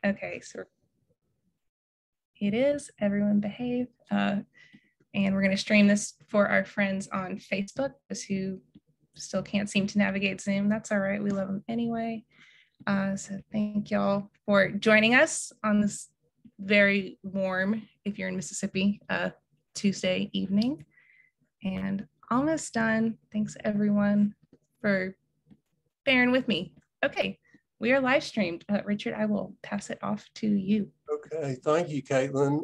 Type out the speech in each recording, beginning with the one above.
Okay, so it is. Everyone behave. And we're going to stream this for our friends on Facebook, those who still can't seem to navigate Zoom. That's all right. We love them anyway. So thank y'all for joining us on this very warm, if you're in Mississippi, Tuesday evening. And almost done. Thanks everyone for bearing with me. Okay, we are live streamed. Richard, I will pass it off to you. Okay, thank you, Caitlin.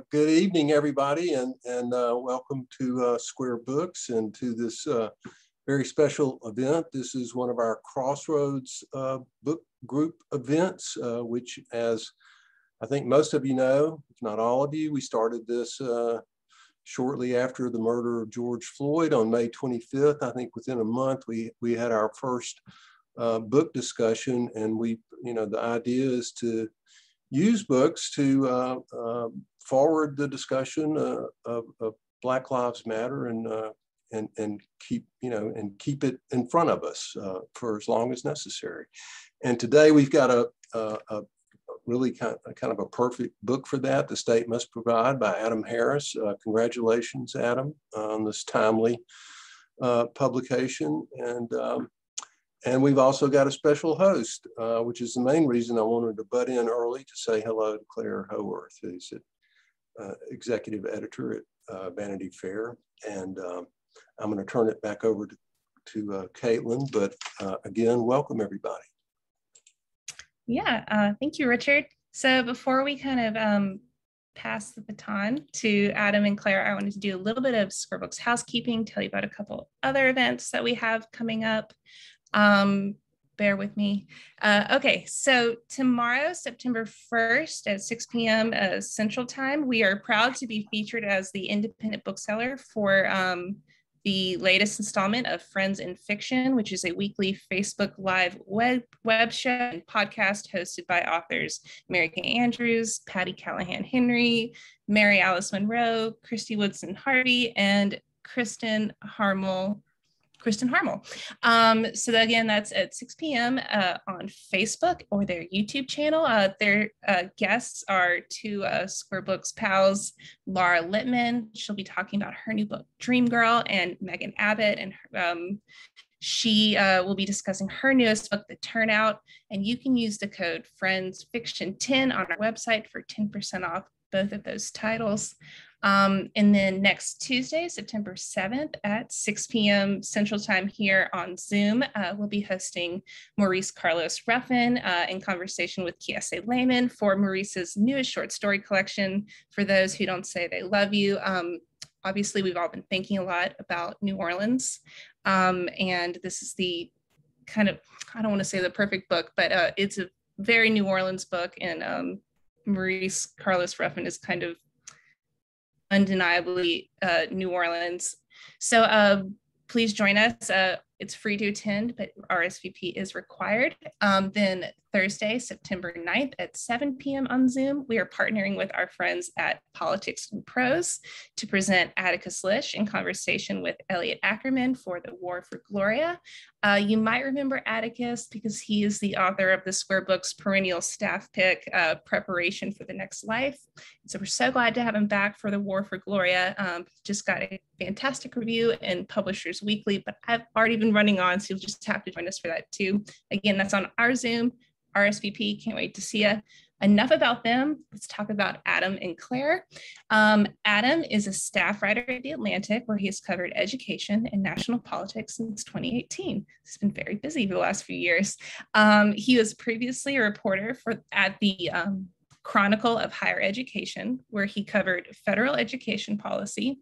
Good evening, everybody, and welcome to Square Books and to this very special event. This is one of our Crossroads book group events, which, as I think most of you know, if not all of you, we started this shortly after the murder of George Floyd on May 25th. I think within a month, we had our first book discussion, and the idea is to use books to forward the discussion of Black Lives Matter and keep it in front of us for as long as necessary. And today we've got a really kind of a perfect book for that, The State Must Provide by Adam Harris. Congratulations, Adam, on this timely publication. And we've also got a special host, which is the main reason I wanted to butt in early to say hello to Claire Howorth, who's executive editor at Vanity Fair. And I'm going to turn it back over to Caitlin, but again, welcome everybody. Yeah, thank you, Richard. So before we kind of pass the baton to Adam and Claire, I wanted to do a little bit of Square Books housekeeping, tell you about a couple other events that we have coming up. Bear with me. Okay, so tomorrow, September 1st at 6 p.m. Central Time, we are proud to be featured as the independent bookseller for the latest installment of Friends in Fiction, which is a weekly Facebook Live web show and podcast hosted by authors Mary Kay Andrews, Patty Callahan Henry, Mary Alice Monroe, Christy Woodson Harvey, and Kristen Harmel. So again, that's at 6 p.m. On Facebook or their YouTube channel. Their guests are two Square Books pals, Laura Littman. She'll be talking about her new book, Dream Girl, and Megan Abbott. And she will be discussing her newest book, The Turnout. And you can use the code FRIENDSFICTION10 on our website for 10% off both of those titles. And then next Tuesday, September 7th at 6 p.m. Central Time here on Zoom, we'll be hosting Maurice Carlos Ruffin in conversation with Kiese Lehman for Maurice's newest short story collection, For Those Who Don't Say They Love You. Obviously, we've all been thinking a lot about New Orleans, and this is the kind of, I don't want to say the perfect book, but it's a very New Orleans book, and Maurice Carlos Ruffin is kind of undeniably New Orleans. So please join us. It's free to attend, but RSVP is required. Then Thursday, September 9th at 7 p.m. on Zoom, we are partnering with our friends at Politics and Prose to present Atticus Lish in conversation with Elliot Ackerman for The War for Gloria. You might remember Atticus because he is the author of the Square Books perennial staff pick, Preparation for the Next Life. So we're so glad to have him back for The War for Gloria. Just got a fantastic review in Publishers Weekly, but I've already been running on, so you'll just have to join us for that too. Again, that's on our Zoom, RSVP, can't wait to see you. Enough about them, let's talk about Adam and Claire. Adam is a staff writer at The Atlantic, where he has covered education and national politics since 2018. He's been very busy for the last few years. He was previously a reporter at the Chronicle of Higher Education, where he covered federal education policy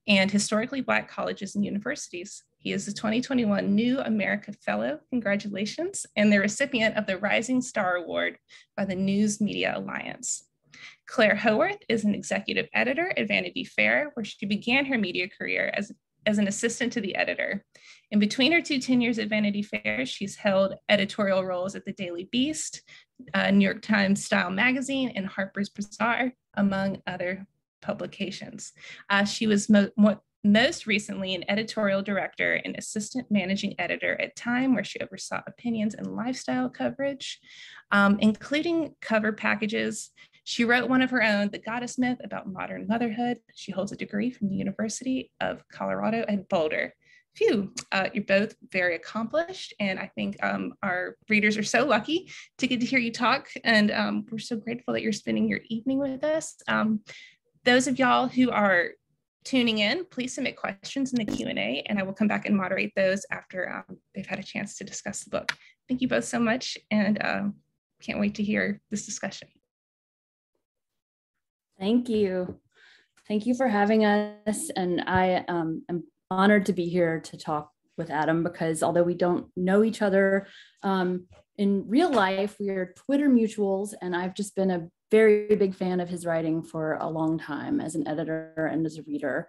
and historically Black colleges and universities. He is the 2021 New America Fellow, congratulations, and the recipient of the Rising Star Award by the News Media Alliance. Claire Howorth is an executive editor at Vanity Fair, where she began her media career as an assistant to the editor. In between her two tenures at Vanity Fair, she's held editorial roles at the Daily Beast, New York Times Style Magazine, and Harper's Bazaar, among other publications. She was most recently an editorial director and assistant managing editor at Time, where she oversaw opinions and lifestyle coverage, including cover packages. She wrote one of her own, The Goddess Myth, about modern motherhood. She holds a degree from the University of Colorado at Boulder. Phew, you're both very accomplished, and I think our readers are so lucky to get to hear you talk, and we're so grateful that you're spending your evening with us. Those of y'all who are tuning in, please submit questions in the Q&A, and I will come back and moderate those after they've had a chance to discuss the book. Thank you both so much, and can't wait to hear this discussion. Thank you. Thank you for having us, and I am honored to be here to talk with Adam, because although we don't know each other in real life, we are Twitter mutuals, and I've just been a very big fan of his writing for a long time as an editor and as a reader.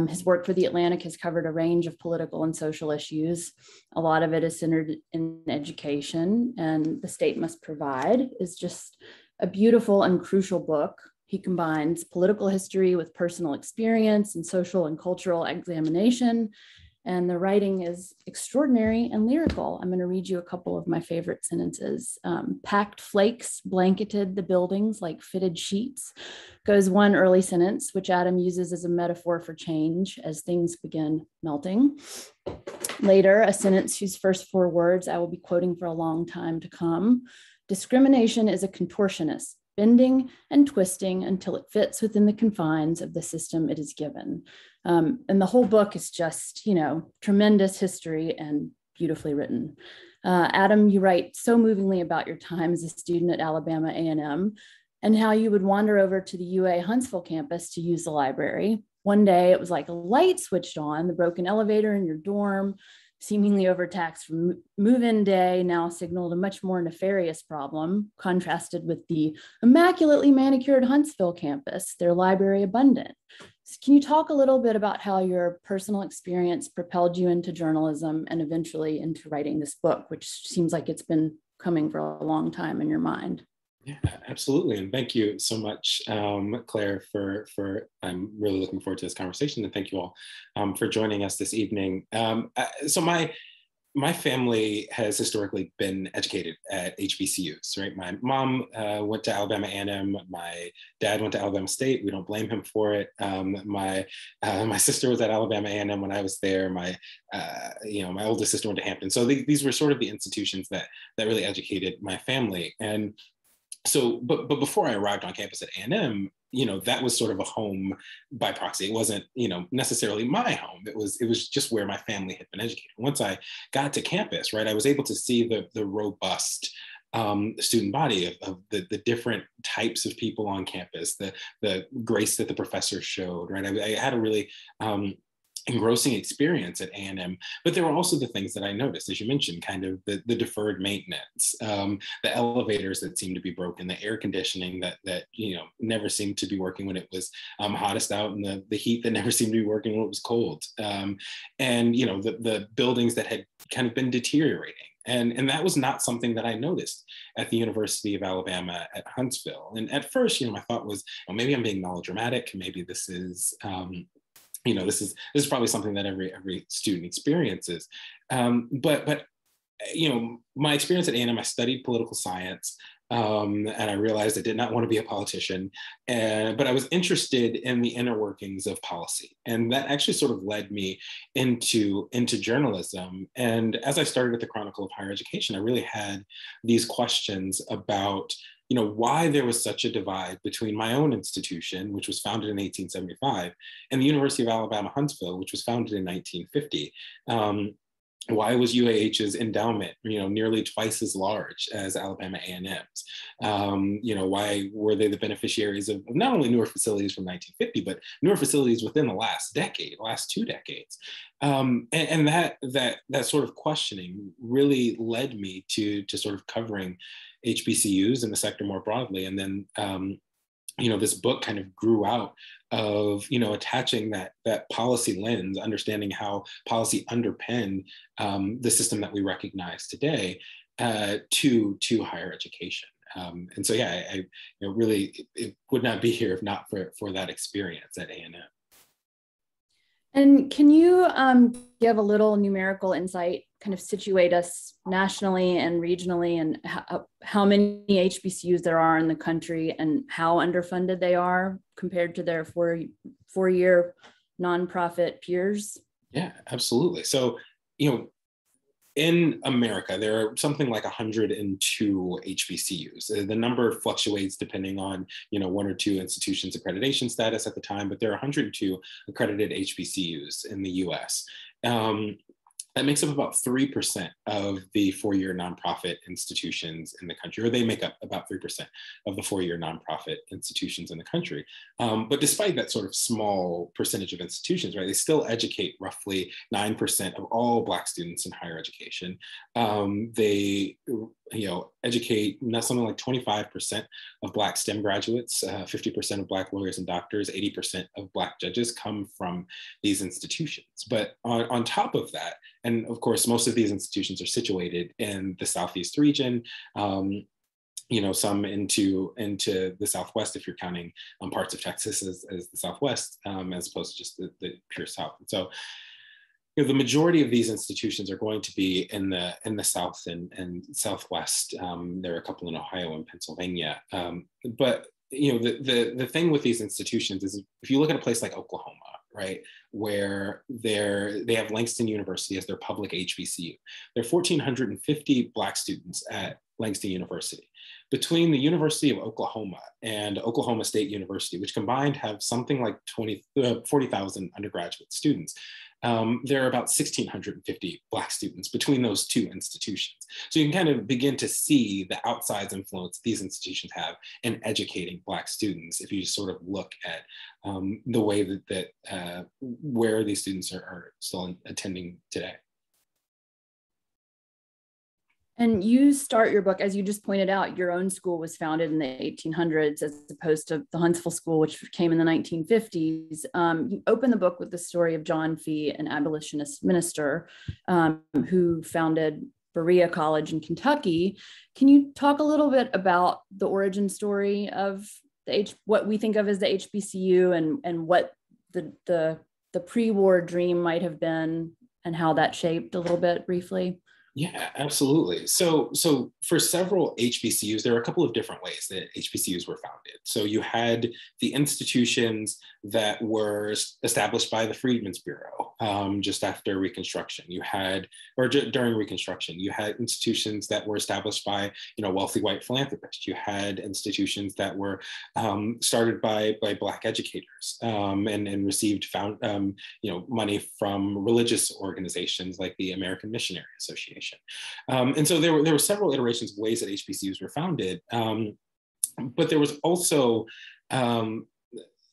His work for The Atlantic has covered a range of political and social issues. A lot of it is centered in education, and The State Must Provide is just a beautiful and crucial book. He combines political history with personal experience and social and cultural examination, and the writing is extraordinary and lyrical. I'm going to read you a couple of my favorite sentences. Packed flakes blanketed the buildings like fitted sheets, goes one early sentence, which Adam uses as a metaphor for change as things begin melting. Later, a sentence whose first four words I will be quoting for a long time to come. Discrimination is a contortionist, bending and twisting until it fits within the confines of the system it is given. And the whole book is just, tremendous history and beautifully written. Adam, you write so movingly about your time as a student at Alabama A&M and how you would wander over to the UA Huntsville campus to use the library. One day it was like a light switched on, the broken elevator in your dorm, seemingly overtaxed from move-in day, now signaled a much more nefarious problem, contrasted with the immaculately manicured Huntsville campus, their library abundant. So can you talk a little bit about how your personal experience propelled you into journalism and eventually into writing this book, which seems like it's been coming for a long time in your mind? Yeah, absolutely. And thank you so much, Claire, I'm really looking forward to this conversation, and thank you all for joining us this evening. So my family has historically been educated at HBCUs, right? My mom went to Alabama A&M. My dad went to Alabama State. We don't blame him for it. My sister was at Alabama A&M when I was there. My oldest sister went to Hampton. So these were sort of the institutions that really educated my family. And so, but before I arrived on campus at A&M, that was sort of a home by proxy. It wasn't, necessarily my home. It was just where my family had been educated. Once I got to campus, right, I was able to see the robust student body of the different types of people on campus, the grace that the professors showed, right? I had a really engrossing experience at A&M, but there were also the things that I noticed, as you mentioned, kind of the deferred maintenance, the elevators that seemed to be broken, the air conditioning that never seemed to be working when it was hottest out, and the heat that never seemed to be working when it was cold, and the buildings that had kind of been deteriorating. And that was not something that I noticed at the University of Alabama at Huntsville. And at first, my thought was, maybe I'm being melodramatic. Maybe this is, this is probably something that every student experiences. But my experience at A&M, I studied political science, and I realized I did not want to be a politician, but I was interested in the inner workings of policy. And that actually sort of led me into journalism. And as I started at the Chronicle of Higher Education, I really had these questions about why there was such a divide between my own institution, which was founded in 1875, and the University of Alabama, Huntsville, which was founded in 1950. Why was UAH's endowment, nearly twice as large as Alabama A&M's? Why were they the beneficiaries of not only newer facilities from 1950, but newer facilities within the last 2 decades? And that sort of questioning really led me to sort of covering HBCUs and the sector more broadly. And then, this book kind of grew out of, attaching that policy lens, understanding how policy underpinned the system that we recognize today to higher education. And so, yeah, I really, it would not be here if not for that experience at A&M. And can you give a little numerical insight, kind of situate us nationally and regionally, and how many HBCUs there are in the country and how underfunded they are compared to their four-year nonprofit peers? Yeah, absolutely. So, in America, there are something like 102 HBCUs. The number fluctuates depending on, one or two institutions' accreditation status at the time, but there are 102 accredited HBCUs in the US. That makes up about 3% of the four-year nonprofit institutions in the country, or they make up about 3% of the four-year nonprofit institutions in the country. But despite that sort of small percentage of institutions, right, they still educate roughly 9% of all Black students in higher education. They educate something like 25% of Black STEM graduates, 50% of Black lawyers and doctors, 80% of Black judges come from these institutions. But on top of that, and of course, most of these institutions are situated in the Southeast region, some into the Southwest, if you're counting parts of Texas as the Southwest, as opposed to just the pure South. And so, the majority of these institutions are going to be in the South and Southwest. There are a couple in Ohio and Pennsylvania. But the thing with these institutions is, if you look at a place like Oklahoma, right, where they have Langston University as their public HBCU, there are 1,450 Black students at Langston University. Between the University of Oklahoma and Oklahoma State University, which combined have something like 40,000 undergraduate students, there are about 1,650 Black students between those two institutions. So you can kind of begin to see the outsized influence these institutions have in educating Black students, if you just sort of look at the way that where these students are still attending today. And you start your book, as you just pointed out, your own school was founded in the 1800s as opposed to the Huntsville School, which came in the 1950s. You open the book with the story of John Fee, an abolitionist minister who founded Berea College in Kentucky. Can you talk a little bit about the origin story of what we think of as the HBCU and what the pre-war dream might have been and how that shaped a little bit briefly? Yeah, absolutely. So for several HBCUs, there are a couple of different ways that HBCUs were founded. So you had the institutions that were established by the Freedmen's Bureau just after Reconstruction. During Reconstruction, you had institutions that were established by wealthy white philanthropists. You had institutions that were started by Black educators and received money from religious organizations like the American Missionary Association. And so there were several iterations of ways that HBCUs were founded, but there was also,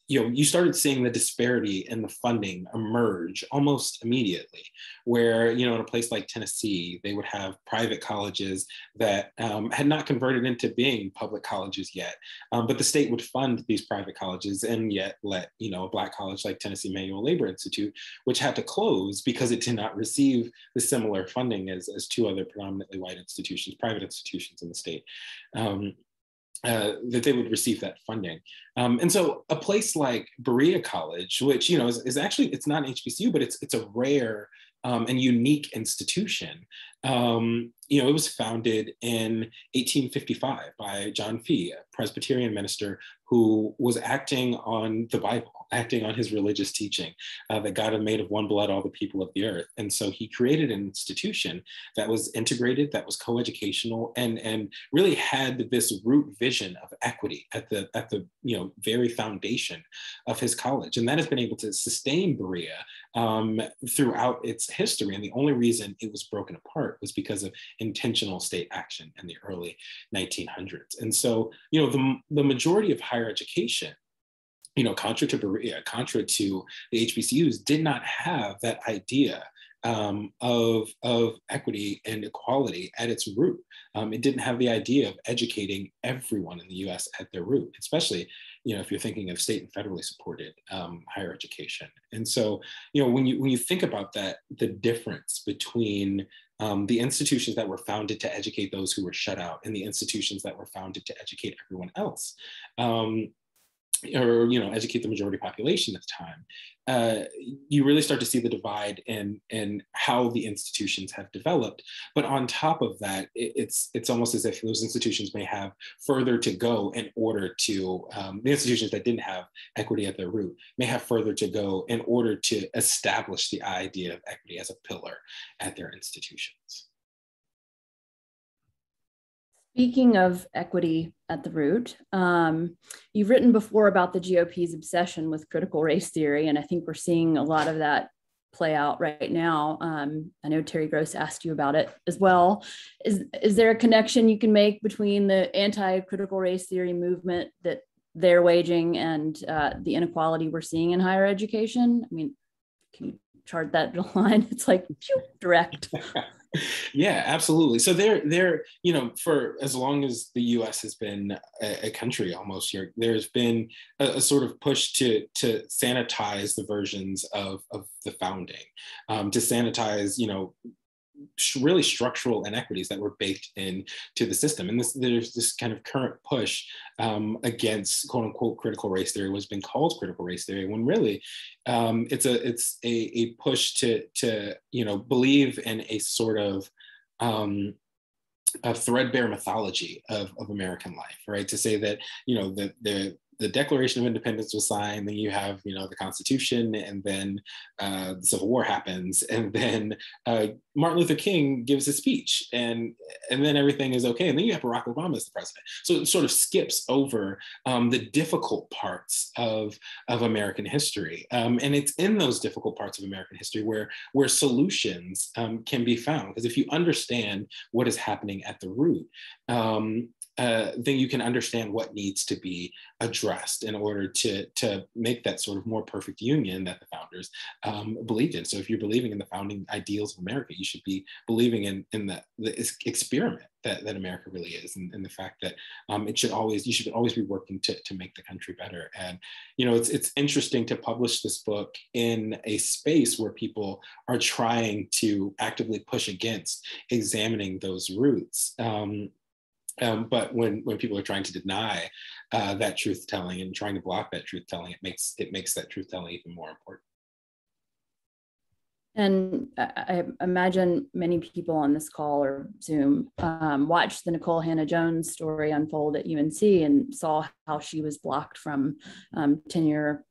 you started seeing the disparity in the funding emerge almost immediately, where, in a place like Tennessee, they would have private colleges that had not converted into being public colleges yet, but the state would fund these private colleges and yet let, a Black college like Tennessee Manual Labor Institute, which had to close because it did not receive the similar funding as two other predominantly white institutions, private institutions in the state. That they would receive that funding. And so a place like Berea College, which, is actually, it's not an HBCU, but it's a rare and unique institution. It was founded in 1855 by John Fee, a Presbyterian minister who was acting on the Bible, acting on his religious teaching that God had made of one blood all the people of the earth. And so he created an institution that was integrated, that was coeducational, and really had this root vision of equity at the very foundation of his college. And that has been able to sustain Berea throughout its history. And the only reason it was broken apart was because of intentional state action in the early 1900s. And so, the majority of higher education, contra to Berea, contra to the HBCUs, did not have that idea of equity and equality at its root. It didn't have the idea of educating everyone in the US at their root, especially, if you're thinking of state and federally supported higher education. And so, when you think about that, the difference between the institutions that were founded to educate those who were shut out and the institutions that were founded to educate everyone else, or educate the majority population at the time, you really start to see the divide in how the institutions have developed. But on top of that, it's almost as if those institutions may have further to go in order to, the institutions that didn't have equity at their root may have further to go in order to establish the idea of equity as a pillar at their institutions. Speaking of equity at the root, you've written before about the GOP's obsession with critical race theory, and I think we're seeing a lot of that play out right now. I know Terry Gross asked you about it as well. Is there a connection you can make between the anti-critical race theory movement that they're waging and the inequality we're seeing in higher education? I mean, can you chart that line? It's like direct. Yeah, absolutely. So they're for as long as the U.S. has been a country almost here, there's been a sort of push to sanitize the versions of the founding, to sanitize, really structural inequities that were baked into the system. And there's this kind of current push against quote unquote critical race theory, what's been called critical race theory, when really it's a push to believe in a sort of a threadbare mythology of American life, right? To say that, the Declaration of Independence was signed, then you have, the Constitution, and then the Civil War happens, and then Martin Luther King gives a speech, and then everything is okay, and then you have Barack Obama as the president. So it sort of skips over the difficult parts of American history, and it's in those difficult parts of American history where solutions can be found. Because if you understand what is happening at the root, then you can understand what needs to be addressed in order to make that sort of more perfect union that the founders believed in. So if you're believing in the founding ideals of America, you should be believing in the experiment that America really is, and the fact that you should always be working to make the country better. And it's interesting to publish this book in a space where people are trying to actively push against examining those roots. But when people are trying to deny that truth telling and trying to block that truth telling, it makes that truth telling even more important. And I imagine many people on this call or Zoom watched the Nikole Hannah-Jones story unfold at UNC and saw how she was blocked from tenure.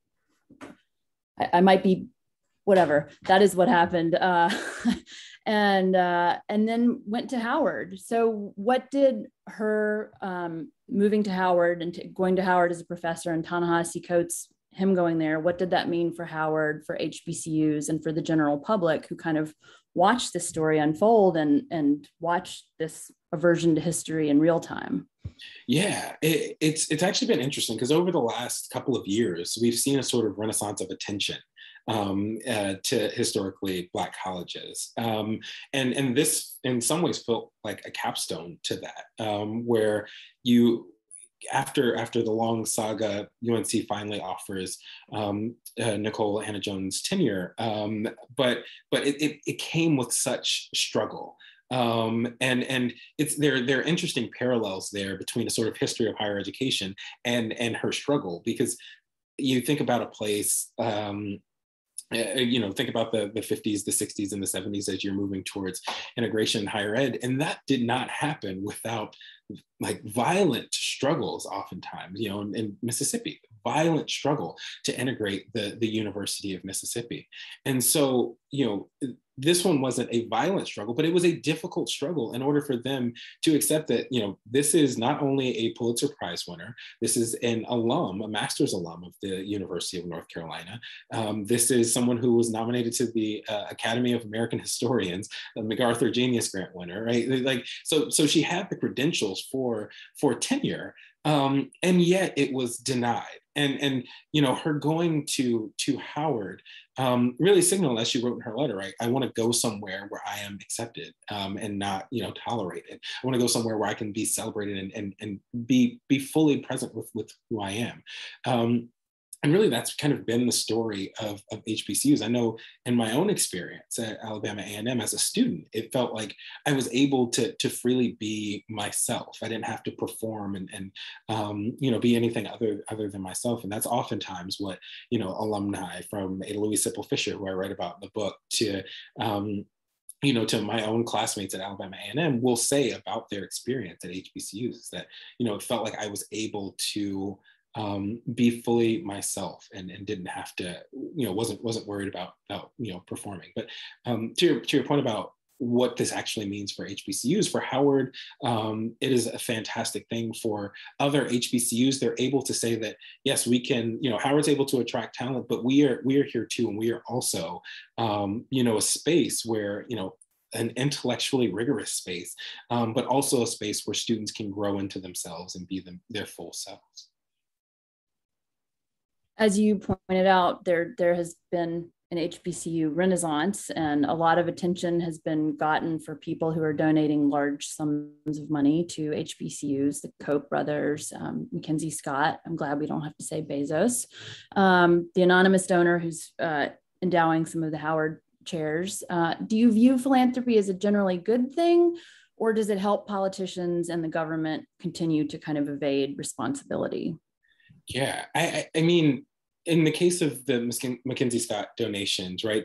I might be, whatever, that is what happened. And then went to Howard. So what did her moving to Howard and going to Howard as a professor, and Ta-Nehisi Coates, him going there, what did that mean for Howard, for HBCUs, and for the general public who kind of watched this story unfold and watched this aversion to history in real time? Yeah, it's actually been interesting because over the last couple of years, we've seen a sort of renaissance of attention to historically Black colleges. And this in some ways felt like a capstone to that, where after the long saga, UNC finally offers Nikole Hannah-Jones tenure, but it came with such struggle. And there are interesting parallels there between a sort of history of higher education and her struggle, because you think about a place, think about the 50s, the 60s, and the 70s as you're moving towards integration in higher ed. And that did not happen without like violent struggles oftentimes, in Mississippi, violent struggle to integrate the University of Mississippi. And so, this one wasn't a violent struggle, but it was a difficult struggle in order for them to accept that, this is not only a Pulitzer Prize winner, this is an alum, a master's alum of the University of North Carolina. This is someone who was nominated to the Academy of American Historians, a MacArthur Genius Grant winner, right? So she had the credentials for tenure, and yet it was denied. And her going to Howard really signaled, as she wrote in her letter, right? I want to go somewhere where I am accepted and not, tolerated. I want to go somewhere where I can be celebrated and be fully present with who I am. And really, that's kind of been the story of HBCUs. I know in my own experience at Alabama A&M as a student, it felt like I was able to freely be myself. I didn't have to perform and be anything other than myself. And that's oftentimes what, alumni from Ada Louise Sipple Fisher, who I write about in the book, to to my own classmates at Alabama A&M will say about their experience at HBCUs, is that, it felt like I was able to be fully myself and didn't have to, wasn't worried about performing. But to your point about what this actually means for HBCUs, for Howard, it is a fantastic thing. For other HBCUs, they're able to say that, yes, we can, Howard's able to attract talent, but we are here too. And we are also, a space where, an intellectually rigorous space, but also a space where students can grow into themselves and be their full selves. As you pointed out, there has been an HBCU renaissance, and a lot of attention has been gotten for people who are donating large sums of money to HBCUs, the Koch brothers, Mackenzie Scott. I'm glad we don't have to say Bezos. The anonymous donor who's endowing some of the Howard chairs. Do you view philanthropy as a generally good thing, or does it help politicians and the government continue to kind of evade responsibility? Yeah, I mean, in the case of the Mackenzie Scott donations, right,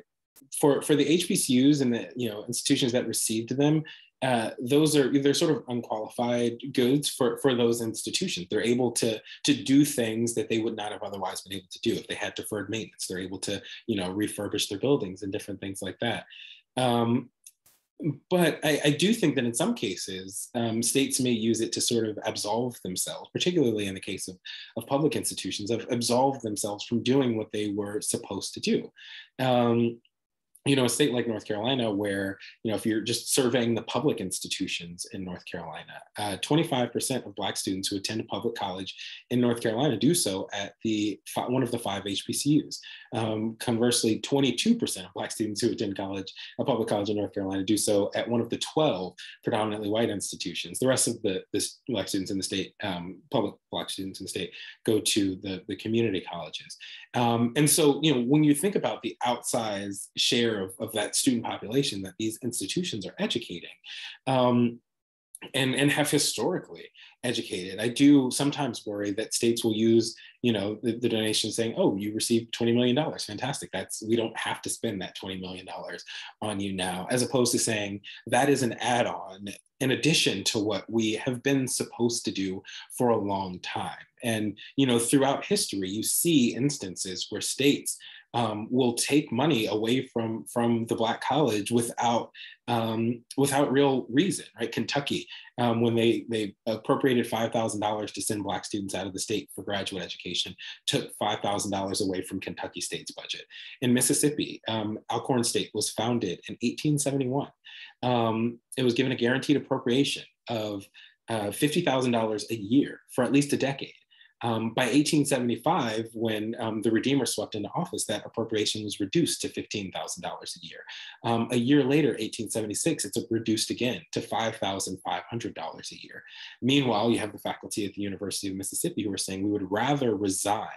for the HBCUs and the institutions that received them, they're sort of unqualified goods for those institutions. They're able to do things that they would not have otherwise been able to do if they had deferred maintenance. They're able to refurbish their buildings and different things like that. But I do think that in some cases, states may use it to sort of absolve themselves, particularly in the case of public institutions, absolve themselves from doing what they were supposed to do. A state like North Carolina, where, if you're just surveying the public institutions in North Carolina, 25% of Black students who attend a public college in North Carolina do so at one of the 5 HBCUs. Conversely, 22% of Black students who attend a public college in North Carolina do so at one of the 12 predominantly white institutions. The rest of the Black students in the state, public Black students in the state, go to the community colleges. And so, when you think about the outsized share of that student population that these institutions are educating, and have historically educated, I do sometimes worry that states will use, the donation saying, "Oh, you received $20 million, fantastic. We don't have to spend that $20 million on you now," as opposed to saying that is an add-on in addition to what we have been supposed to do for a long time. And, throughout history, you see instances where states will take money away from the Black college without real reason, right? Kentucky, when they appropriated $5,000 to send Black students out of the state for graduate education, took $5,000 away from Kentucky State's budget. In Mississippi, Alcorn State was founded in 1871. It was given a guaranteed appropriation of $50,000 a year for at least a decade. By 1875, when the Redeemer swept into office, that appropriation was reduced to $15,000 a year. A year later, 1876, it's reduced again to $5,500 a year. Meanwhile, you have the faculty at the University of Mississippi who are saying we would rather resign.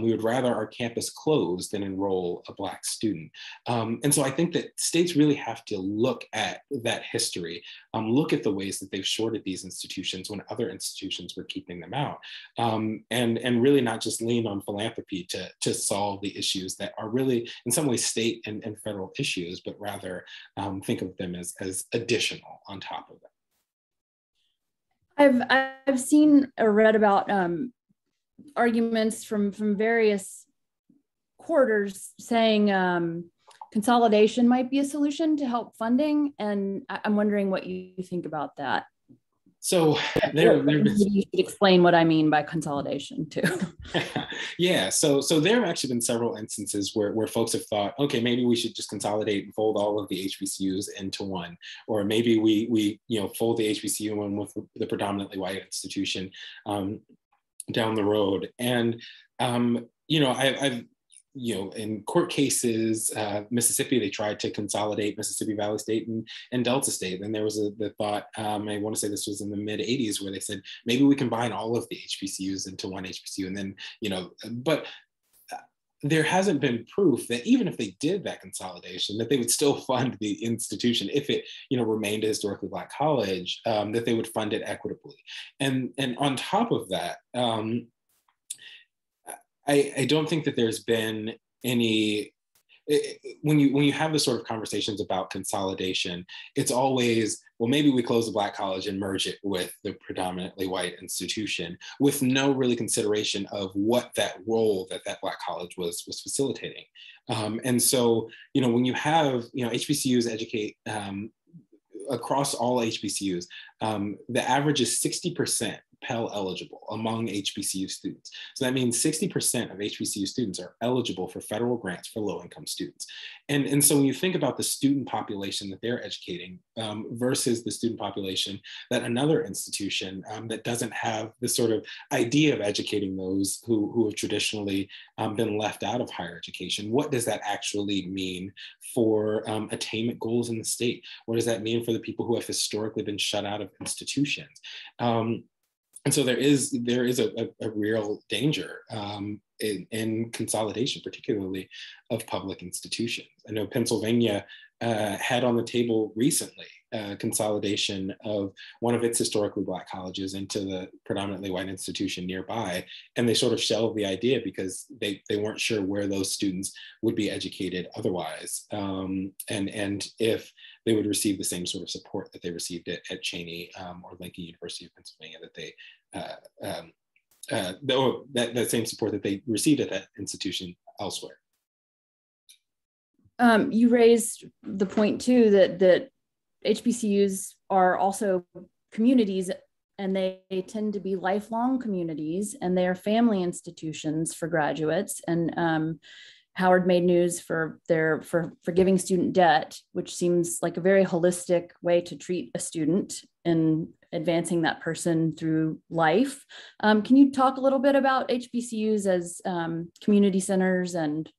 We would rather our campus close than enroll a Black student. And so I think that states really have to look at that history, look at the ways that they've shorted these institutions when other institutions were keeping them out, and really not just lean on philanthropy to solve the issues that are really in some ways state and federal issues, but rather think of them as additional on top of it. I've seen or read about arguments from various quarters saying consolidation might be a solution to help funding, and I'm wondering what you think about that. So you should explain what I mean by consolidation too. Yeah, so there have actually been several instances where folks have thought, okay, maybe we should just consolidate and fold all of the HBCUs into one, or maybe we fold the HBCU in with the predominantly white institution down the road. And I've in court cases, Mississippi, they tried to consolidate Mississippi Valley State and Delta State. And there was the thought, I want to say this was in the mid 80s, where they said, maybe we combine all of the HBCUs into one HBCU. And then, but there hasn't been proof that even if they did that consolidation, that they would still fund the institution if it, remained a historically Black college, that they would fund it equitably. And on top of that, I don't think that there's been any. When you have the sort of conversations about consolidation, it's always, well, maybe we close the Black college and merge it with the predominantly white institution, with no really consideration of what that role that Black college was facilitating. And so, when you have, HBCUs educate across all HBCUs, the average is 60% Pell eligible among HBCU students. So that means 60% of HBCU students are eligible for federal grants for low-income students. And so when you think about the student population that they're educating versus the student population that another institution that doesn't have the sort of idea of educating those who have traditionally been left out of higher education, what does that actually mean for attainment goals in the state? What does that mean for the people who have historically been shut out of institutions? And so there is a real danger in consolidation, particularly of public institutions. I know Pennsylvania had on the table recently consolidation of one of its historically Black colleges into the predominantly white institution nearby. And they sort of shelved the idea because they weren't sure where those students would be educated otherwise. And if they would receive the same sort of support that they received at Cheyney or Lincoln University of Pennsylvania, that same support that they received at that institution elsewhere. You raised the point too that HBCUs are also communities, and they tend to be lifelong communities, and they are family institutions for graduates. And Howard made news for forgiving student debt, which seems like a very holistic way to treat a student in advancing that person through life. Can you talk a little bit about HBCUs as community centers and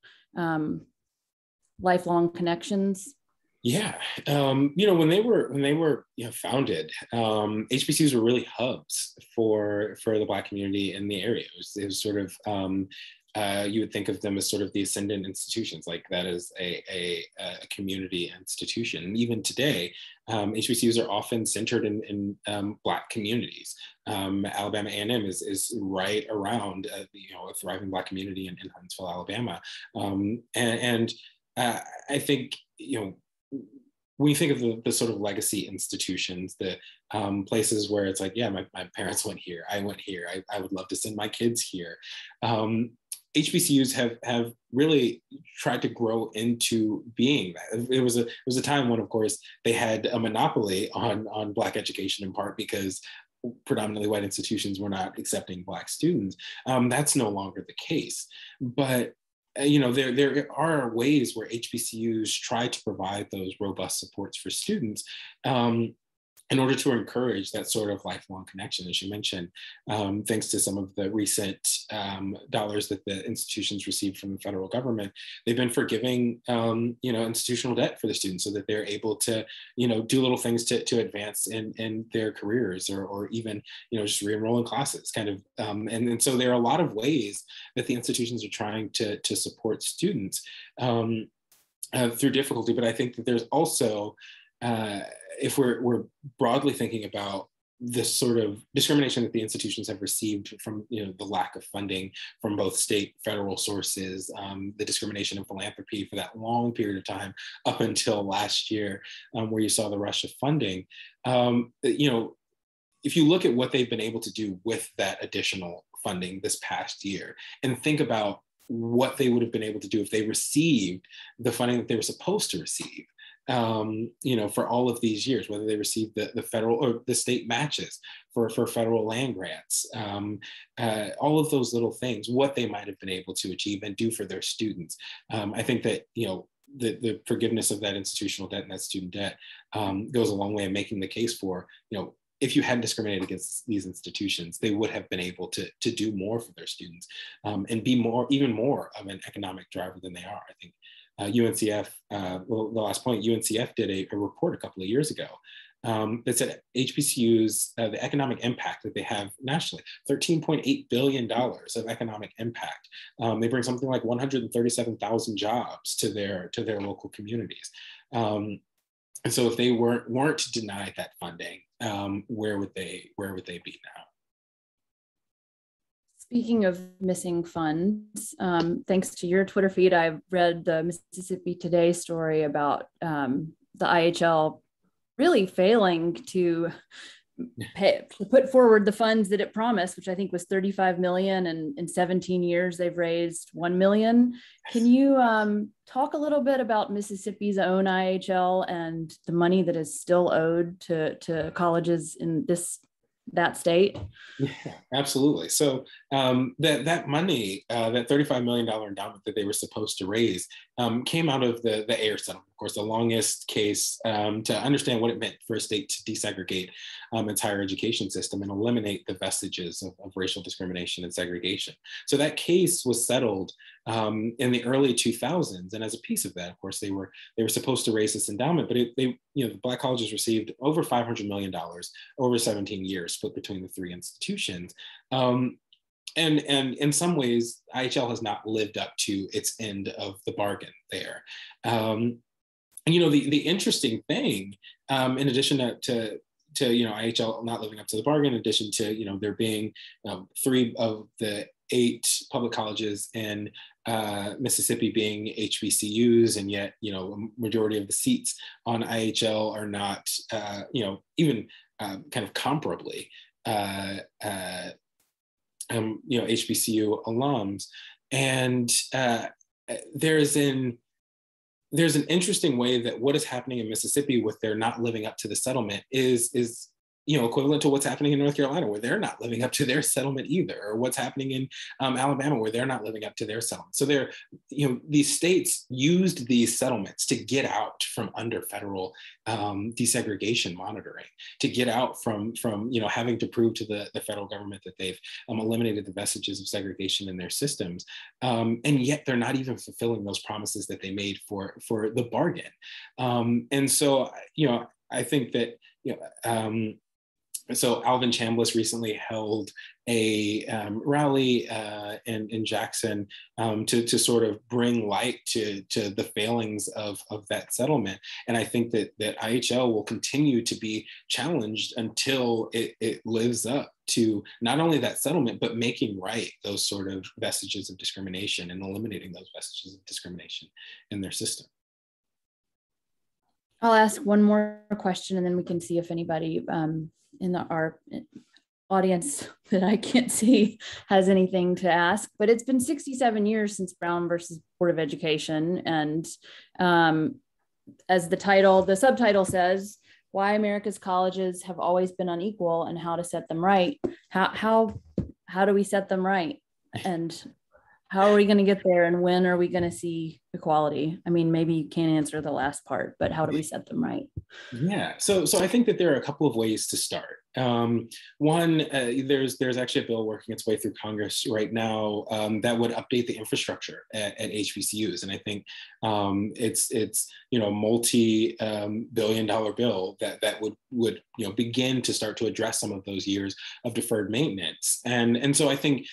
lifelong connections? Yeah, when they were founded, HBCUs were really hubs for the Black community in the area. It was sort of you would think of them as sort of the ascendant institutions, like that is a community institution. And even today, HBCUs are often centered in Black communities. Alabama A&M is right around a thriving Black community in Huntsville, Alabama, and I think when you think of the sort of legacy institutions, the places where it's like, yeah, my parents went here, I went here, I would love to send my kids here. HBCUs have really tried to grow into being that. It was a time when, of course, they had a monopoly on Black education, in part because predominantly white institutions were not accepting Black students. That's no longer the case. But there are ways where HBCUs try to provide those robust supports for students in order to encourage that sort of lifelong connection, as you mentioned, thanks to some of the recent dollars that the institutions received from the federal government. They've been forgiving, institutional debt for the students so that they're able to, do little things to advance in their careers or even, just re-enroll in classes kind of. And so there are a lot of ways that the institutions are trying to support students through difficulty. But I think that there's also, if we're broadly thinking about this sort of discrimination that the institutions have received from the lack of funding from both state, federal sources, the discrimination in philanthropy for that long period of time up until last year, where you saw the rush of funding, if you look at what they've been able to do with that additional funding this past year and think about what they would have been able to do if they received the funding that they were supposed to receive, for all of these years, whether they received the federal or the state matches for federal land grants, all of those little things, what they might have been able to achieve and do for their students. I think that, the forgiveness of that institutional debt and that student debt goes a long way in making the case for, if you hadn't discriminated against these institutions, they would have been able to do more for their students and be even more of an economic driver than they are. I think UNCF, the last point, UNCF did a report a couple of years ago that said HBCUs, the economic impact that they have nationally, $13.8 billion of economic impact. They bring something like 137,000 jobs to their local communities. And so if they weren't denied that funding, where would they be now? Speaking of missing funds, thanks to your Twitter feed, I've read the Mississippi Today story about the IHL really failing to put forward the funds that it promised, which I think was 35 million, and in 17 years they've raised 1 million. Can you talk a little bit about Mississippi's own IHL and the money that is still owed to colleges in that state? Yeah, absolutely. So that money, that $35 million endowment that they were supposed to raise, came out of the Ayer settlement, of course, the longest case to understand what it meant for a state to desegregate its higher education system and eliminate the vestiges of racial discrimination and segregation. So that case was settled in the early 2000s, and as a piece of that, of course, they were supposed to raise this endowment, but the Black colleges received over $500 million over 17 years, split between the three institutions. And in some ways, IHL has not lived up to its end of the bargain there. And the interesting thing, in addition to IHL not living up to the bargain, in addition to there being 3 of the 8 public colleges in Mississippi being HBCUs, and yet a majority of the seats on IHL are not even kind of comparably HBCU alums. And there's an interesting way that what is happening in Mississippi with their not living up to the settlement is equivalent to what's happening in North Carolina, where they're not living up to their settlement either, or what's happening in Alabama, where they're not living up to their settlement. So these states used these settlements to get out from under federal desegregation monitoring, to get out from having to prove to the federal government that they've eliminated the vestiges of segregation in their systems, and yet they're not even fulfilling those promises that they made for the bargain. And so I think that so Alvin Chambliss recently held a rally in Jackson to sort of bring light to the failings of that settlement. And I think that IHL will continue to be challenged until it lives up to not only that settlement, but making right those sort of vestiges of discrimination and eliminating those vestiges of discrimination in their system. I'll ask one more question, and then we can see if anybody in our audience that I can't see has anything to ask. But it's been 67 years since Brown versus Board of Education. And as the subtitle says, why America's colleges have always been unequal and how to set them right. How do we set them right? And how are we going to get there, and when are we going to see equality? I mean, maybe you can't answer the last part, but how do we set them right? Yeah, so I think that there are a couple of ways to start. One, there's actually a bill working its way through Congress right now that would update the infrastructure at HBCUs, and I think it's multi-billion-dollar bill that would begin to start to address some of those years of deferred maintenance, and so I think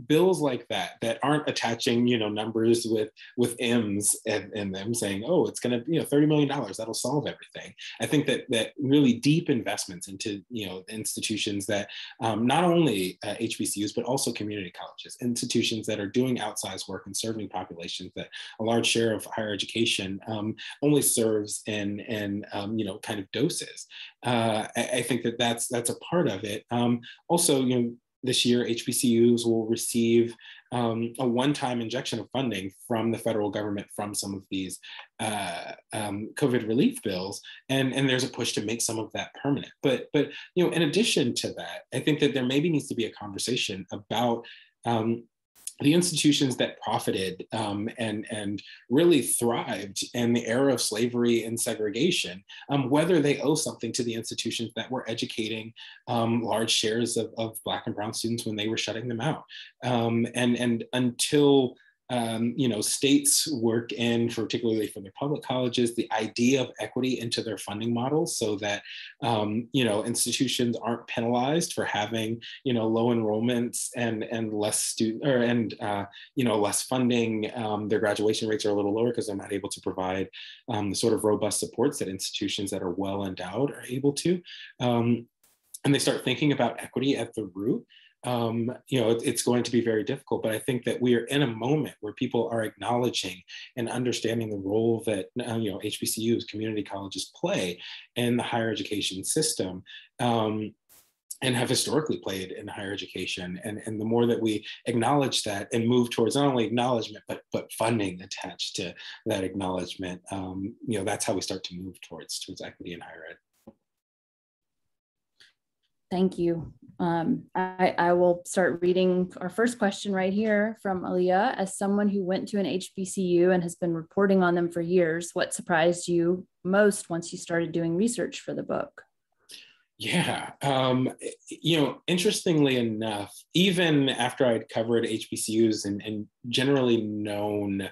bills like that aren't attaching numbers with M's in them saying, oh, it's going to $30 million, that'll solve everything. I think that really deep investments into institutions that not only HBCUs, but also community colleges, institutions that are doing outsized work and serving populations that a large share of higher education only serves in kind of doses. I think that's a part of it. Also, this year, HBCUs will receive a one-time injection of funding from the federal government from some of these COVID relief bills, and there's a push to make some of that permanent. But in addition to that, I think that there maybe needs to be a conversation about the institutions that profited and really thrived in the era of slavery and segregation, whether they owe something to the institutions that were educating large shares of Black and Brown students when they were shutting them out. And until states work in, particularly for their public colleges, the idea of equity into their funding models so that, institutions aren't penalized for having, low enrollments and less less funding. Their graduation rates are a little lower because they're not able to provide the sort of robust supports that institutions that are well endowed are able to. And they start thinking about equity at the root. It's going to be very difficult, but I think that we are in a moment where people are acknowledging and understanding the role that, HBCUs, community colleges play in the higher education system, and have historically played in higher education. And the more that we acknowledge that and move towards not only acknowledgement, but funding attached to that acknowledgement, that's how we start to move towards equity in higher ed. Thank you. I will start reading our first question right here from Aaliyah. As someone who went to an HBCU and has been reporting on them for years, what surprised you most once you started doing research for the book? Yeah, interestingly enough, even after I'd covered HBCUs and generally known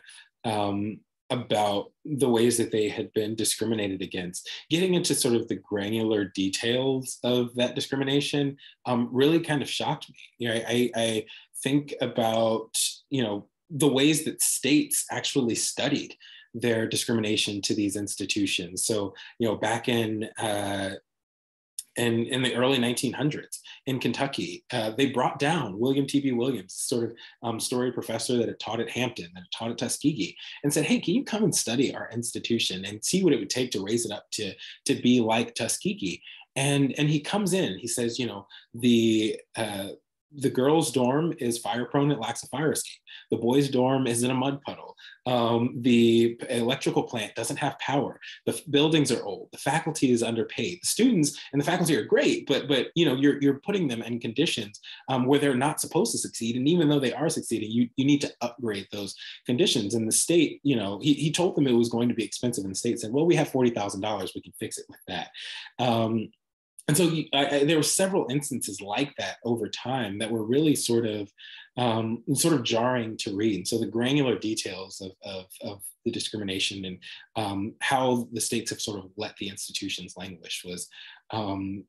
about the ways that they had been discriminated against, getting into sort of the granular details of that discrimination really kind of shocked me. I think about, the ways that states actually studied their discrimination to these institutions. So, back in the early 1900s in Kentucky, they brought down William T.B. Williams, sort of storied professor that had taught at Hampton, that had taught at Tuskegee, and said, hey, can you come and study our institution and see what it would take to raise it up to be like Tuskegee? And he comes in, he says, the girls' dorm is fire prone, it lacks a fire escape. The boys' dorm is in a mud puddle. The electrical plant doesn't have power. The buildings are old. The faculty is underpaid. The students and the faculty are great, but you're putting them in conditions where they're not supposed to succeed. And even though they are succeeding, you need to upgrade those conditions. And the state, he told them it was going to be expensive, and the state said, well, we have $40,000, we can fix it with that. And so there were several instances like that over time that were really sort of jarring to read. And so the granular details of the discrimination and how the states have sort of let the institutions languish was, kind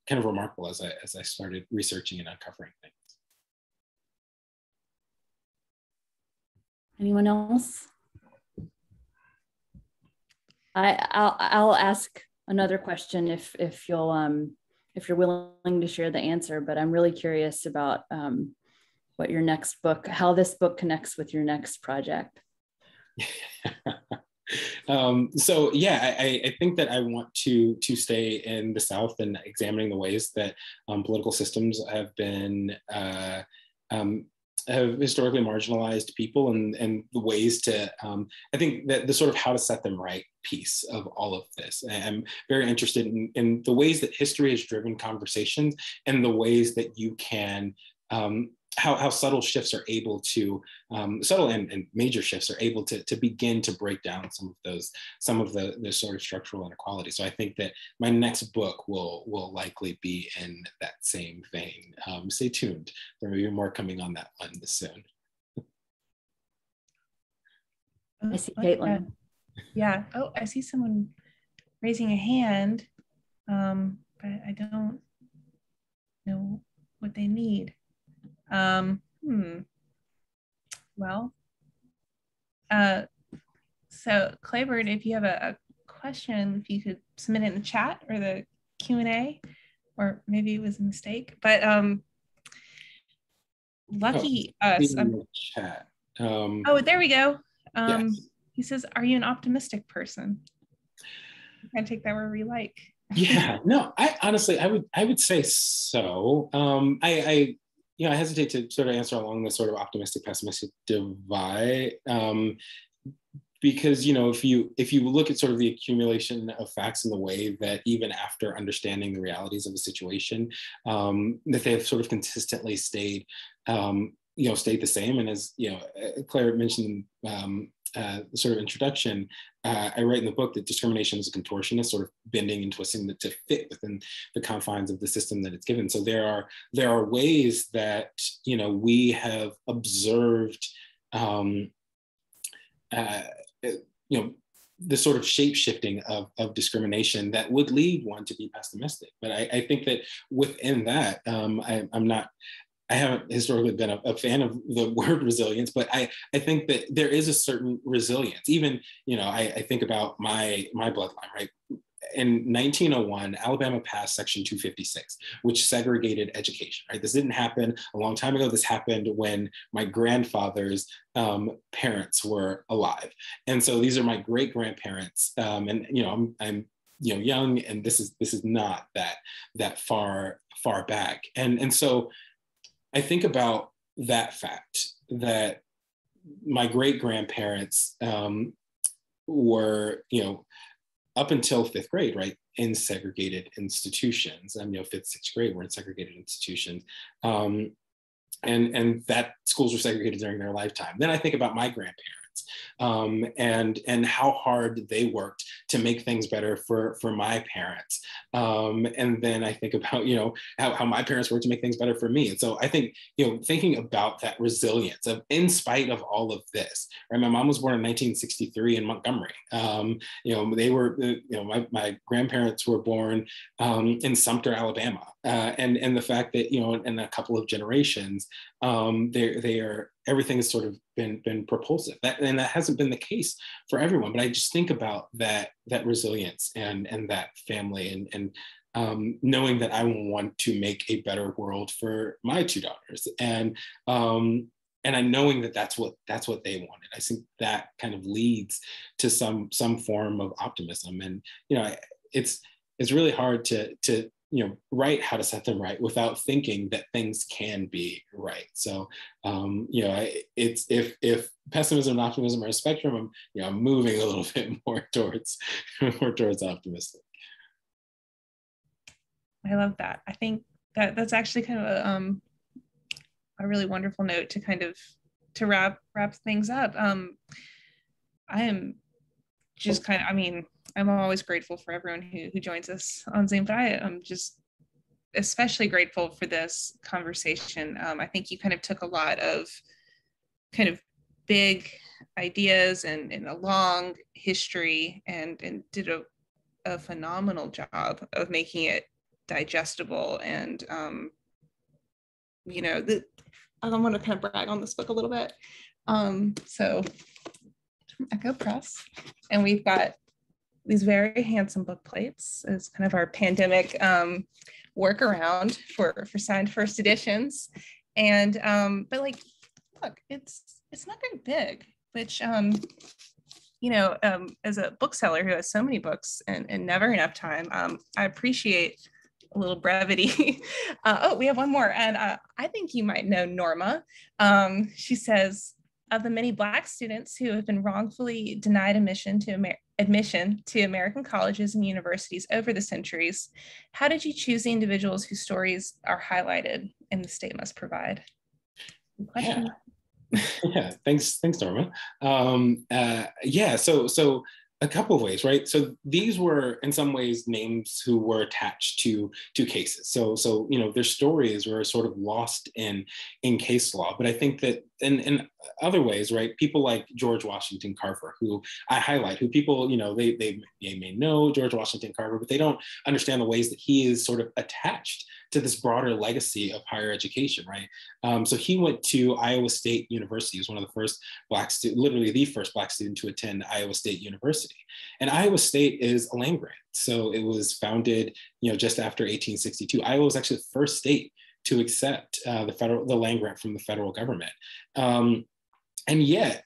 of remarkable as I started researching and uncovering things. Anyone else? I'll ask another question if you're willing to share the answer, but I'm really curious about what your next book, how this book connects with your next project. So yeah, I think that I want to stay in the South and examining the ways that political systems have been have historically marginalized people and the ways to, I think that the sort of how to set them right piece of all of this. I'm very interested in the ways that history has driven conversations and the ways that you can, how subtle shifts are able to, subtle and major shifts are able to begin to break down some of the sort of structural inequality. So I think that my next book will likely be in that same vein. Stay tuned. There may be more coming on that one soon. I see Caitlin. Yeah. Oh, I see someone raising a hand, but I don't know what they need. Well, so Claybird, if you have a question, if you could submit it in the chat or the Q&A, or maybe it was a mistake, but lucky us. Chat. Oh, there we go. Yes. He says, are you an optimistic person? You can take that wherever you like. Yeah, no, I honestly, I would say so. I hesitate to sort of answer along the sort of optimistic pessimistic divide, because if you look at sort of the accumulation of facts in the way that even after understanding the realities of the situation, that they have sort of consistently stayed the same. And as Claire mentioned, the sort of introduction, I write in the book that discrimination is a contortionist, sort of bending and twisting to fit within the confines of the system that it's given. So there are ways that we have observed the sort of shape-shifting of discrimination that would lead one to be pessimistic. But I think that within that, I haven't historically been a fan of the word resilience, but I think that there is a certain resilience. Even, I think about my bloodline, right? In 1901, Alabama passed Section 256, which segregated education, right? This didn't happen a long time ago. This happened when my grandfather's parents were alive. And so these are my great-grandparents. And, I'm young, and this is not that far back. And so I think about that fact that my great-grandparents were, up until fifth grade, right, in segregated institutions. And, fifth, sixth grade were in segregated institutions. And that schools were segregated during their lifetime. Then I think about my grandparents and how hard they worked to make things better for my parents. And then I think about, how my parents worked to make things better for me. And so I think, thinking about that resilience of, in spite of all of this, right? My mom was born in 1963 in Montgomery. They were, my grandparents were born in Sumter, Alabama. And the fact that, in a couple of generations, everything has sort of been propulsive. And that hasn't been the case for everyone. But I just think about that resilience and that family and knowing that I want to make a better world for my two daughters. And I'm knowing that that's what they wanted. I think that kind of leads to some form of optimism. And it's really hard to write how to set them right without thinking that things can be right. So, it's if pessimism and optimism are a spectrum, I'm moving a little bit more towards optimistic. I love that. I think that's actually kind of a really wonderful note to wrap things up. I am just I'm always grateful for everyone who joins us on Zoom, but I am just especially grateful for this conversation. I think you kind of took a lot of kind of big ideas and a long history and did a phenomenal job of making it digestible. And, I want to kind of brag on this book a little bit. So Echo Press, and we've got these very handsome book plates as kind of our pandemic workaround for signed first editions. And but look, it's not very big, which as a bookseller who has so many books and never enough time, I appreciate a little brevity. We have one more, and I think you might know Norma. She says, of the many Black students who have been wrongfully denied admission to American colleges and universities over the centuries, how did you choose the individuals whose stories are highlighted in The State Must Provide? Question? Yeah, thanks, Norma. So a couple of ways, right? So these were in some ways names who were attached to cases. So their stories were sort of lost in case law. But I think that in other ways, right, people like George Washington Carver, who I highlight, who people, they may know George Washington Carver, but they don't understand the ways that he is sort of attached to this broader legacy of higher education, right? So he went to Iowa State University. He was one of the first Black students, literally the first Black student to attend Iowa State University. And Iowa State is a land grant. So it was founded, just after 1862. Iowa was actually the first state to accept the land grant from the federal government. And yet,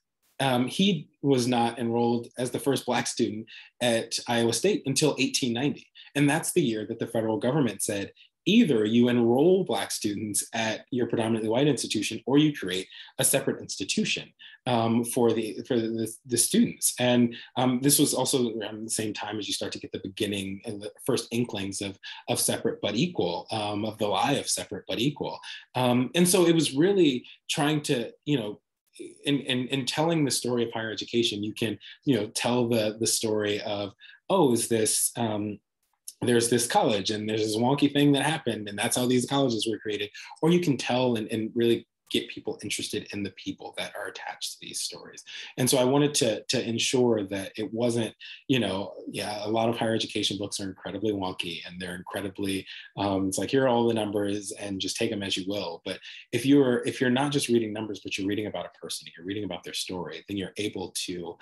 he was not enrolled as the first Black student at Iowa State until 1890. And that's the year that the federal government said, either you enroll Black students at your predominantly white institution, or you create a separate institution for the students. And this was also around the same time as you start to get the beginning and the first inklings of separate but equal, of the lie of separate but equal. And so it was really trying to, in telling the story of higher education, you can, tell the story of, is this, there's this college and there's this wonky thing that happened and that's how these colleges were created. Or you can tell and really get people interested in the people that are attached to these stories. And so I wanted to ensure that it wasn't, you know, yeah, a lot of higher education books are incredibly wonky and they're incredibly, it's like, here are all the numbers and just take them as you will. But if you're not just reading numbers, but you're reading about a person, you're reading about their story, then you're able to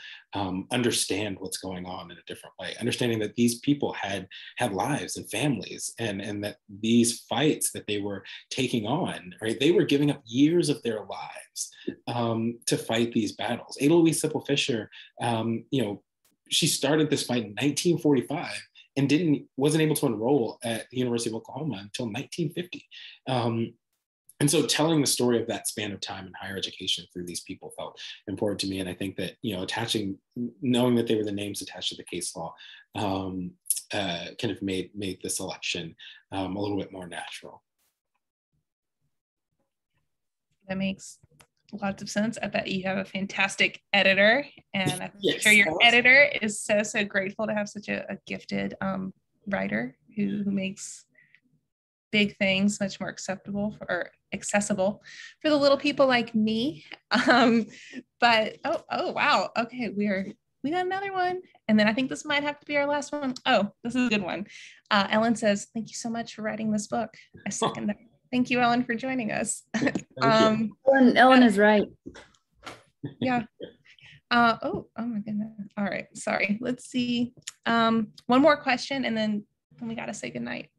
understand what's going on in a different way, understanding that these people had lives and families, and that these fights that they were taking on, right, they were giving up years of their lives to fight these battles. Ada Louise Sippel Fisher, you know, she started this fight in 1945 and wasn't able to enroll at the University of Oklahoma until 1950. And so telling the story of that span of time in higher education through these people felt important to me. And I think that, you know, knowing that they were the names attached to the case law kind of made the selection a little bit more natural. That makes lots of sense. I bet you have a fantastic editor, and I'm yes, sure your editor is so grateful to have such a gifted writer who makes big things much more accessible for the little people like me. But oh wow, okay, we got another one, and then I think this might have to be our last one. Oh, this is a good one. Ellen says, "Thank you so much for writing this book." I second that. Thank you, Ellen, for joining us. Ellen is right. Yeah. Oh my goodness. All right, sorry. Let's see. One more question, and then we got to say goodnight.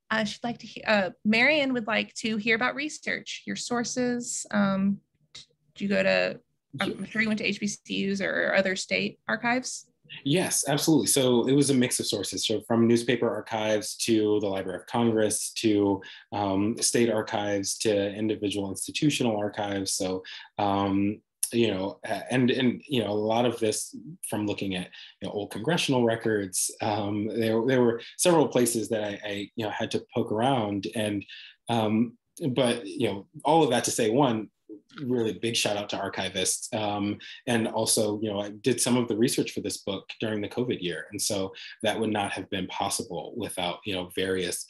I should like to hear, Marion would like to hear about research, your sources. Do you go to, I'm sure you went to HBCUs or other state archives? Yes, absolutely. So it was a mix of sources. So from newspaper archives to the Library of Congress to state archives to individual institutional archives. So you know, and you know, a lot of this from looking at, you know, old congressional records. There were several places that I you know, had to poke around, and but you know, all of that to say, one, really big shout out to archivists, and also, you know, I did some of the research for this book during the COVID year, and so that would not have been possible without, you know, various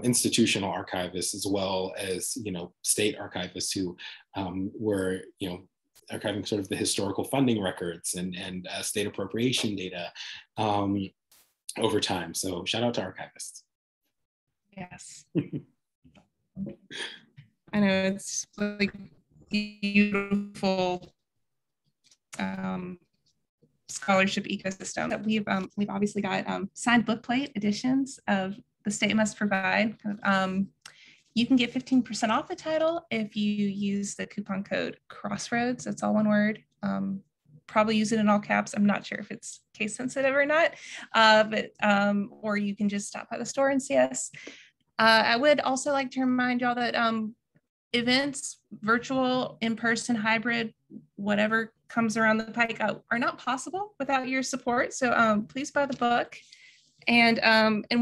institutional archivists as well as, you know, state archivists who were, you know, archiving sort of the historical funding records and state appropriation data over time. So shout out to archivists. Yes. I know, it's like beautiful scholarship ecosystem that we've obviously got signed bookplate editions of The State Must Provide. You can get 15% off the title if you use the coupon code Crossroads. That's all one word. Probably use it in all caps. I'm not sure if it's case sensitive or not, but or you can just stop by the store and see us. I would also like to remind y'all that events, virtual, in-person, hybrid, whatever comes around the pike, are not possible without your support. So please buy the book. And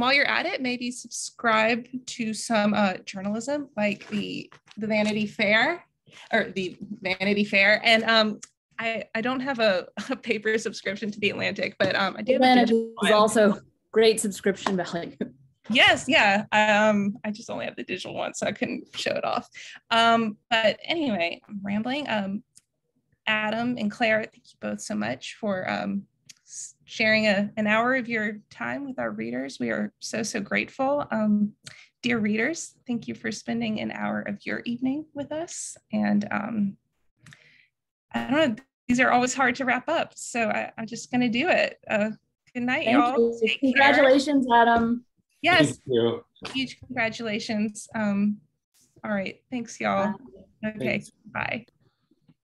while you're at it, maybe subscribe to some journalism like the Vanity Fair. And I don't have a paper subscription to the Atlantic, but I do have a digital one. Is also great subscription value. Yes, yeah. I just only have the digital one, so I couldn't show it off. But anyway, I'm rambling. Adam and Claire, thank you both so much for sharing an hour of your time with our readers. We are so grateful. Dear readers, thank you for spending an hour of your evening with us. And I don't know, these are always hard to wrap up, so I'm just gonna do it. Good night, y'all. Congratulations, Adam. Yes, huge congratulations. All right, thanks, y'all. Okay, bye.